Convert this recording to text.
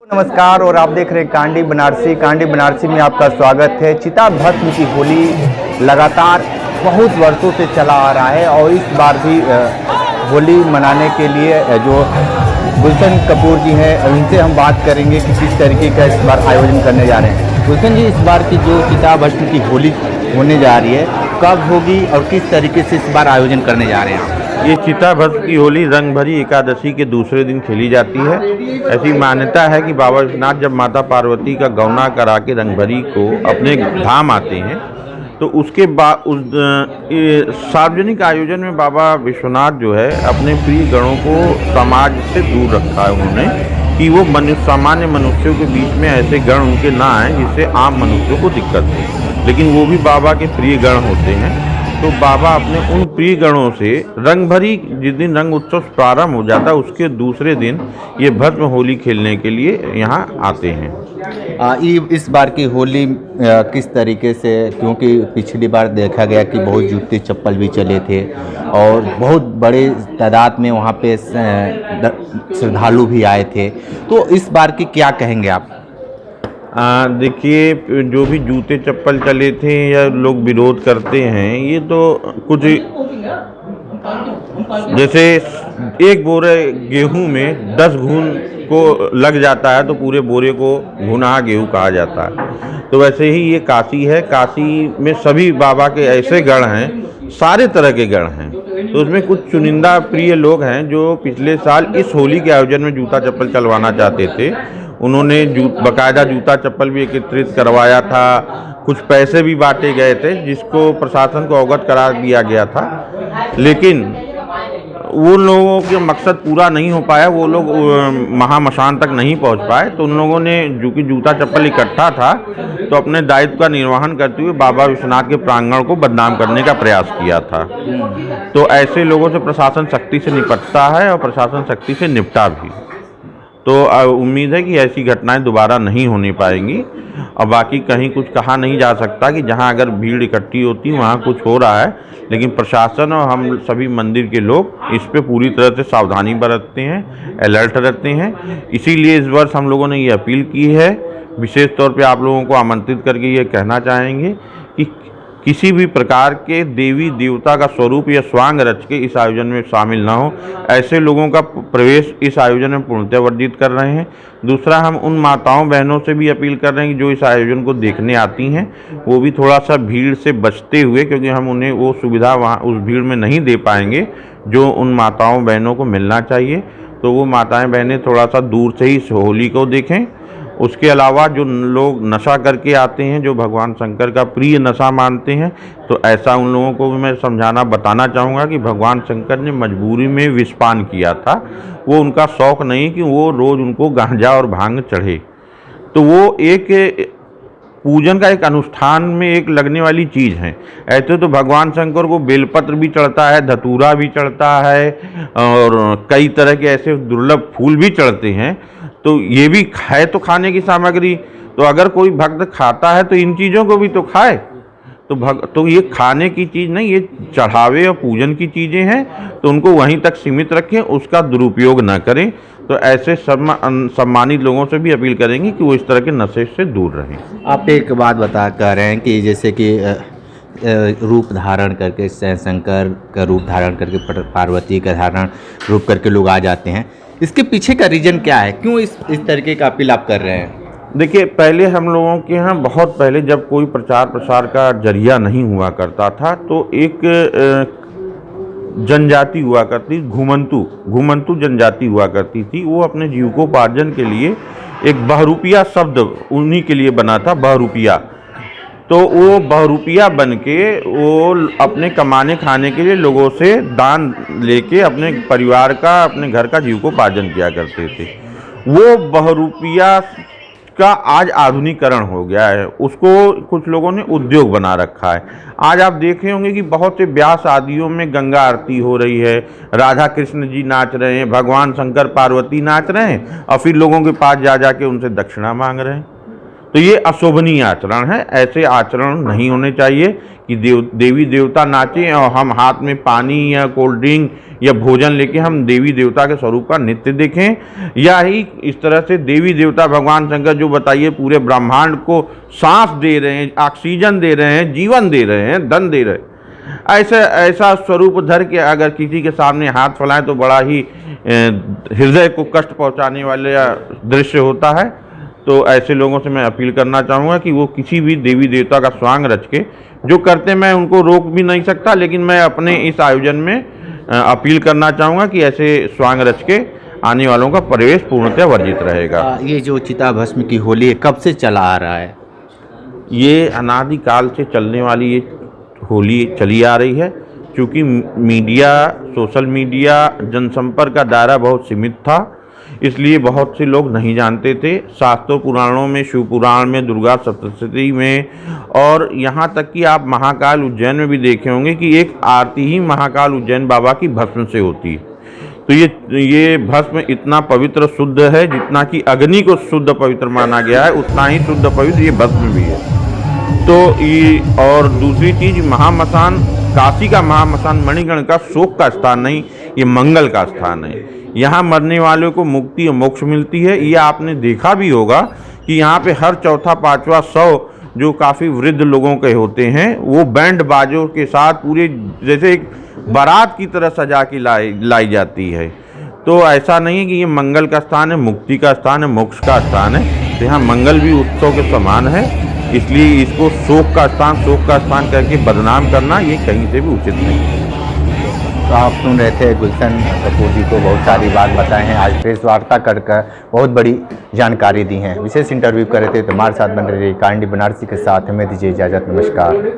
नमस्कार और आप देख रहे हैं कांडी बनारसी में आपका स्वागत है। चिता भस्म की होली लगातार बहुत वर्षों से चला आ रहा है और इस बार भी होली मनाने के लिए जो गुलशन कपूर जी हैं उनसे हम बात करेंगे कि किस तरीके का इस बार आयोजन करने जा रहे हैं। गुलशन जी, इस बार की जो चिता भस्म की होली होने जा रही है कब होगी और किस तरीके से इस बार आयोजन करने जा रहे हैं आप? ये चिता भस्म की होली रंग भरी एकादशी के दूसरे दिन खेली जाती है। ऐसी मान्यता है कि बाबा विश्वनाथ जब माता पार्वती का गौना करा के रंग भरी को अपने धाम आते हैं तो उसके बाद उस सार्वजनिक आयोजन में बाबा विश्वनाथ जो है अपने प्रिय गणों को समाज से दूर रखा है उन्होंने कि वो सामान्य मनुष्यों के बीच में ऐसे गण उनके ना आए जिससे आम मनुष्यों को दिक्कत हो, लेकिन वो भी बाबा के प्रिय गण होते हैं। तो बाबा अपने उन प्रिय गणों से रंग भरी जिस दिन रंग उत्सव प्रारंभ हो जाता है उसके दूसरे दिन ये भस्म होली खेलने के लिए यहाँ आते हैं। इस बार की होली किस तरीके से, क्योंकि पिछली बार देखा गया कि बहुत जूते चप्पल भी चले थे और बहुत बड़े तादाद में वहाँ पे श्रद्धालु भी आए थे, तो इस बार की क्या कहेंगे आप? देखिए, जो भी जूते चप्पल चले थे या लोग विरोध करते हैं ये तो कुछ जैसे एक बोरे गेहूं में 10 घून को लग जाता है तो पूरे बोरे को घुना गेहूं कहा जाता है। तो वैसे ही ये काशी है, काशी में सभी बाबा के ऐसे गण हैं, सारे तरह के गण हैं। तो उसमें कुछ चुनिंदा प्रिय लोग हैं जो पिछले साल इस होली के आयोजन में जूता चप्पल चलवाना चाहते थे। उन्होंने बाकायदा जूता चप्पल भी एकत्रित करवाया था, कुछ पैसे भी बांटे गए थे जिसको प्रशासन को अवगत करा दिया गया था, लेकिन वो लोगों के मकसद पूरा नहीं हो पाया, वो लोग महामशान तक नहीं पहुंच पाए। तो उन लोगों ने जो कि जूता चप्पल इकट्ठा था तो अपने दायित्व का निर्वहन करते हुए बाबा विश्वनाथ के प्रांगण को बदनाम करने का प्रयास किया था। तो ऐसे लोगों से प्रशासन सख्ती से निपटता है और प्रशासन सख्ती से निपटा भी। तो उम्मीद है कि ऐसी घटनाएं दोबारा नहीं होने पाएंगी। और बाकी कहीं कुछ कहा नहीं जा सकता कि जहां अगर भीड़ इकट्ठी होती है वहां कुछ हो रहा है, लेकिन प्रशासन और हम सभी मंदिर के लोग इस पे पूरी तरह से सावधानी बरतते हैं, अलर्ट रहते हैं। इसीलिए इस वर्ष हम लोगों ने ये अपील की है, विशेष तौर पे आप लोगों को आमंत्रित करके ये कहना चाहेंगे कि किसी भी प्रकार के देवी देवता का स्वरूप या स्वांग रच के इस आयोजन में शामिल ना हो। ऐसे लोगों का प्रवेश इस आयोजन में पूर्णतः वर्जित कर रहे हैं। दूसरा, हम उन माताओं बहनों से भी अपील कर रहे हैं कि जो इस आयोजन को देखने आती हैं वो भी थोड़ा सा भीड़ से बचते हुए, क्योंकि हम उन्हें वो सुविधा वहाँ उस भीड़ में नहीं दे पाएंगे जो उन माताओं बहनों को मिलना चाहिए। तो वो माताएँ बहनें थोड़ा सा दूर से ही इस होली को देखें। उसके अलावा जो लोग नशा करके आते हैं, जो भगवान शंकर का प्रिय नशा मानते हैं, तो ऐसा उन लोगों को भी मैं समझाना बताना चाहूँगा कि भगवान शंकर ने मजबूरी में विषपान किया था। वो उनका शौक़ नहीं कि वो रोज़ उनको गांजा और भांग चढ़े। तो वो एक पूजन का एक अनुष्ठान में एक लगने वाली चीज़ है। ऐसे तो भगवान शंकर को बेलपत्र भी चढ़ता है, धतूरा भी चढ़ता है और कई तरह के ऐसे दुर्लभ फूल भी चढ़ते हैं। तो ये भी है तो खाने की सामग्री। तो अगर कोई भक्त खाता है तो इन चीज़ों को भी तो खाए। तो ये खाने की चीज़ नहीं, ये चढ़ावे और पूजन की चीज़ें हैं, तो उनको वहीं तक सीमित रखें, उसका दुरुपयोग ना करें। तो ऐसे सम्मानित लोगों से भी अपील करेंगे कि वो इस तरह के नशे से दूर रहें। आप एक बात बता कर रहे हैं कि जैसे कि रूप धारण करके शंकर का रूप धारण करके पार्वती का धारण रूप करके लोग आ जाते हैं, इसके पीछे का रीज़न क्या है? क्यों इस तरीके का अपील आप कर रहे हैं? देखिए, पहले हम लोगों के यहाँ बहुत पहले जब कोई प्रचार प्रसार का जरिया नहीं हुआ करता था तो एक जनजाति हुआ करती, घुमंतु जनजाति हुआ करती थी। वो अपने जीविकोपार्जन के लिए एक बहरूपिया शब्द उन्हीं के लिए बना था, बहरूपिया। तो वो बहरूपिया बन के वो अपने कमाने खाने के लिए लोगों से दान लेके अपने परिवार का, अपने घर का जीविकोपार्जन किया करते थे। वो बहरूपिया का आज आधुनिकीकरण हो गया है, उसको कुछ लोगों ने उद्योग बना रखा है। आज आप देखे होंगे कि बहुत से ब्याह शादियों में गंगा आरती हो रही है, राधा कृष्ण जी नाच रहे हैं, भगवान शंकर पार्वती नाच रहे हैं और फिर लोगों के पास जा जाके उनसे दक्षिणा मांग रहे हैं। तो ये अशोभनीय आचरण है, ऐसे आचरण नहीं होने चाहिए। कि देवी देवता नाचें और हम हाथ में पानी या कोल्ड ड्रिंक या भोजन लेके हम देवी देवता के स्वरूप का नृत्य देखें, या ही इस तरह से देवी देवता भगवान शंकर जो बताइए पूरे ब्रह्मांड को सांस दे रहे हैं, ऑक्सीजन दे रहे हैं, जीवन दे रहे हैं, धन दे रहे हैं, ऐसा स्वरूप धर के अगर किसी के सामने हाथ फैलाएं तो बड़ा ही हृदय को कष्ट पहुंचाने वाले दृश्य होता है। तो ऐसे लोगों से मैं अपील करना चाहूँगा कि वो किसी भी देवी देवता का स्वांग रच के जो करते, मैं उनको रोक भी नहीं सकता, लेकिन मैं अपने इस आयोजन में अपील करना चाहूँगा कि ऐसे स्वांग रच के आने वालों का प्रवेश पूर्णतः वर्जित रहेगा। ये जो चिता भस्म की होली है कब से चला आ रहा है? ये अनादिकाल से चलने वाली ये होली चली आ रही है। क्योंकि मीडिया, सोशल मीडिया, जनसंपर्क का दायरा बहुत सीमित था, इसलिए बहुत से लोग नहीं जानते थे। शास्त्रों पुराणों में, शिव पुराण में, दुर्गा सप्तशती में, और यहाँ तक कि आप महाकाल उज्जैन में भी देखे होंगे कि एक आरती ही महाकाल उज्जैन बाबा की भस्म से होती है। तो ये भस्म इतना पवित्र शुद्ध है, जितना कि अग्नि को शुद्ध पवित्र माना गया है, उतना ही शुद्ध पवित्र ये भस्म भी है। तो ये, और दूसरी चीज़, महामसान, काशी का महामसान मणिगण का शोक का स्थान नहीं, ये मंगल का स्थान है। यहाँ मरने वालों को मुक्ति और मोक्ष मिलती है। ये आपने देखा भी होगा कि यहाँ पे हर चौथा पांचवा 100 जो काफ़ी वृद्ध लोगों के होते हैं, वो बैंड बाजों के साथ पूरे जैसे एक बारात की तरह सजा के लाई जाती है। तो ऐसा नहीं है कि ये मंगल का स्थान है, मुक्ति का स्थान है, मोक्ष का स्थान है। तो यहाँ मंगल भी उत्सव के समान है, इसलिए इसको शोक का स्थान करके बदनाम करना ये कहीं से भी उचित नहीं है। तो आप सुन रहे थे गुलशन कपूर जी को बहुत सारी बात बताए हैं, आज प्रेस वार्ता कर बहुत बड़ी जानकारी दी है। विशेष इंटरव्यू कर रहे थे, तो हमारे साथ बन रही कांडी बनारसी के साथ हमें दीजिए इजाज़त। नमस्कार।